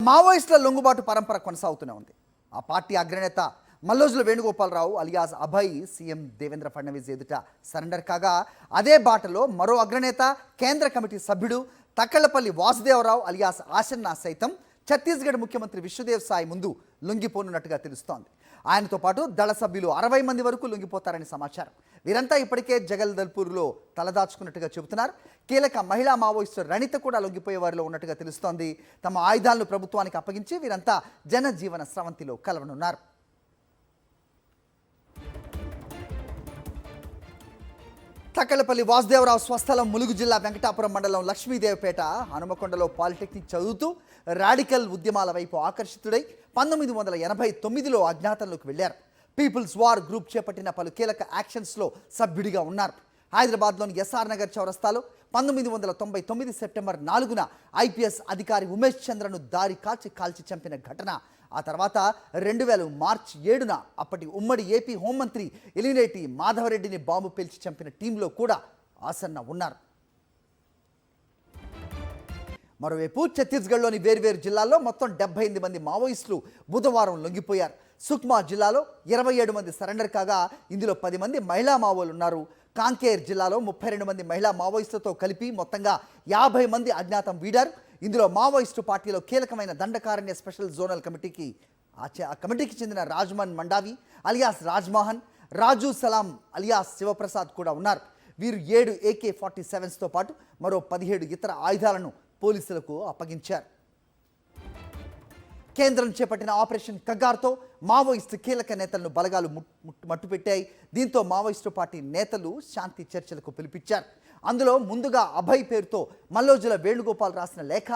మావోయిస్టుల లొంగుబాటు పరంపర కొనసాగుతూనే ఉంది. ఆ పార్టీ అగ్రనేత మల్లోజుల వేణుగోపాలరావు అలియాస్ అభయ్ సీఎం దేవేంద్ర ఫడ్నవీస్ ఎదుట సరెండర్ కాగా, అదే బాటలో మరో అగ్రనేత కేంద్ర కమిటీ సభ్యుడు తక్కళ్లపల్లి వాసుదేవరావు అలియాస్ ఆశన్న సైతం ఛత్తీస్గఢ్ ముఖ్యమంత్రి విశ్వదేవ్ సాయ్ ముందు లొంగిపోనున్నట్టుగా తెలుస్తోంది. ఆయనతో పాటు దళ సభ్యులు 60 మంది వరకు లొంగిపోతారని సమాచారం. వీరంతా ఇప్పటికే జగల్దల్పూర్లో తలదాచుకున్నట్టుగా చెబుతున్నారు. కీలక మహిళా మావోయిస్టు రణిత కూడా లొంగిపోయే వారిలో ఉన్నట్టుగా తెలుస్తోంది. తమ ఆయుధాలను ప్రభుత్వానికి అప్పగించి వీరంతా జనజీవన స్రవంతిలో కలవనున్నారు. తక్కలపల్లి వాసుదేవరావు స్వస్థలం ములుగు జిల్లా వెంకటాపురం మండలం లక్ష్మీదేవిపేట. హనుమకొండలో పాలిటెక్నిక్ చదువుతూ రాడికల్ ఉద్యమాల వైపు ఆకర్షితుడై 1989లో అజ్ఞాతంలోకి వెళ్లారు. పీపుల్స్ వార్ గ్రూప్ చేపట్టిన పలు కీలక యాక్షన్స్లో సభ్యుడిగా ఉన్నారు. హైదరాబాద్లోని ఎస్ఆర్ నగర్ చౌరస్తాలో 1999 సెప్టెంబర్ 4న ఐపీఎస్ అధికారి ఉమేష్ చంద్రను దారి కాల్చి చంపిన ఘటన. ఆ తర్వాత 2000 మార్చి 7న అప్పటి ఉమ్మడి ఏపీ హోంమంత్రి ఎలినేటి మాధవరెడ్డిని బాంబు పేల్చి చంపిన టీంలో కూడా ఆసన్న ఉన్నారు. మరోవైపు ఛత్తీస్గఢ్లోని వేర్వేరు జిల్లాల్లో మొత్తం 78 మంది మావోయిస్టులు బుధవారం లొంగిపోయారు. సుక్మా జిల్లాలో 27 మంది సరెండర్ కాగా, ఇందులో 10 మంది మహిళా మావోలు ఉన్నారు. కాంకేర్ జిల్లాలో 32 మంది మహిళా మావోయిస్టులతో కలిపి మొత్తంగా 50 మంది అజ్ఞాతం వీడారు. ఇందులో మావోయిస్టు పార్టీలో కీలకమైన దండకారణ్య స్పెషల్ జోనల్ కమిటీకి చెందిన రాజ్మన్ మండావి అలియాస్ రాజ్మోహన్, రాజు సలాం అలియాస్ శివప్రసాద్ కూడా ఉన్నారు. వీరు 7 AK-47తో పాటు మరో 17 ఇతర ఆయుధాలను పోలీసులకు అప్పగించారు. కేంద్రం చేపట్టిన ఆపరేషన్ కగార్తో మావోయిస్టు కీలక నేతలను బలగాలు మట్టుపెట్టాయి. దీంతో మావోయిస్టు పార్టీ నేతలు శాంతి చర్చలకు పిలిపించారు. అందులో ముందుగా అభయ్ పేరుతో మల్లోజుల వేణుగోపాల్ రాసిన లేఖ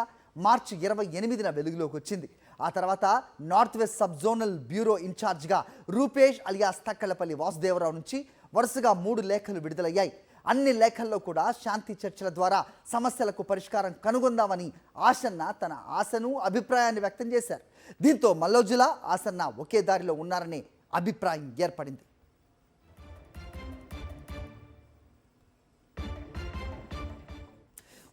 మార్చి 28న వెలుగులోకి వచ్చింది. ఆ తర్వాత north west sub zonal bureau ఇన్ఛార్జ్గా రూపేష్ అలియాస్ తక్కళ్లపల్లి వాసుదేవరావు నుంచి వరుసగా 3 లేఖలు విడుదలయ్యాయి. అన్ని లేఖల్లో కూడా శాంతి చర్చల ద్వారా సమస్యలకు పరిష్కారం కనుగొందామని ఆసన్న తన ఆశను అభిప్రాయాన్ని వ్యక్తం చేశారు. దీంతో మల్లోజుల ఆసన్న ఒకే దారిలో ఉన్నారనే అభిప్రాయం ఏర్పడింది.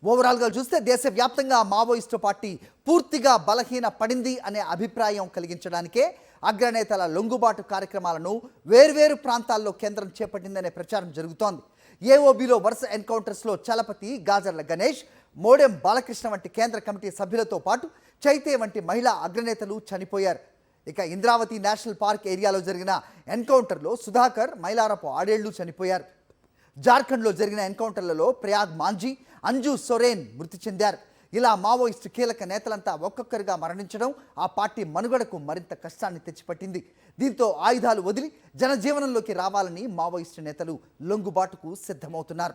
ఓవరాల్గా చూస్తే దేశవ్యాప్తంగా మావోయిస్టు పార్టీ పూర్తిగా బలహీన పడింది అనే అభిప్రాయం కలిగించడానికే అగ్రనేతల లొంగుబాటు కార్యక్రమాలను వేర్వేరు ప్రాంతాల్లో కేంద్రం చేపట్టిందనే ప్రచారం జరుగుతోంది. ఏఓబీలో వరుస ఎన్కౌంటర్స్లో చలపతి, గాజర్ల గణేష్, మోడెం బాలకృష్ణ వంటి కేంద్ర కమిటీ సభ్యులతో పాటు చైతే వంటి మహిళా అగ్రనేతలు చనిపోయారు. ఇక ఇంద్రావతి నేషనల్ పార్క్ ఏరియాలో జరిగిన ఎన్కౌంటర్లో సుధాకర్, మైలారపు ఆడేళ్లు చనిపోయారు. జార్ఖండ్లో జరిగిన ఎన్కౌంటర్లలో ప్రయాగ్ మాంజీ, అంజు సొరేన్ మృతి చెందారు. ఇలా మావోయిస్టు కీలక నేతలంతా ఒక్కొక్కరిగా మరణించడం ఆ పార్టీ మనుగడకు మరింత కష్టాన్ని తెచ్చిపట్టింది. దీంతో ఆయుధాలు వదిలి జనజీవనంలోకి రావాలని మావోయిస్టు నేతలు లొంగుబాటుకు సిద్ధమవుతున్నారు.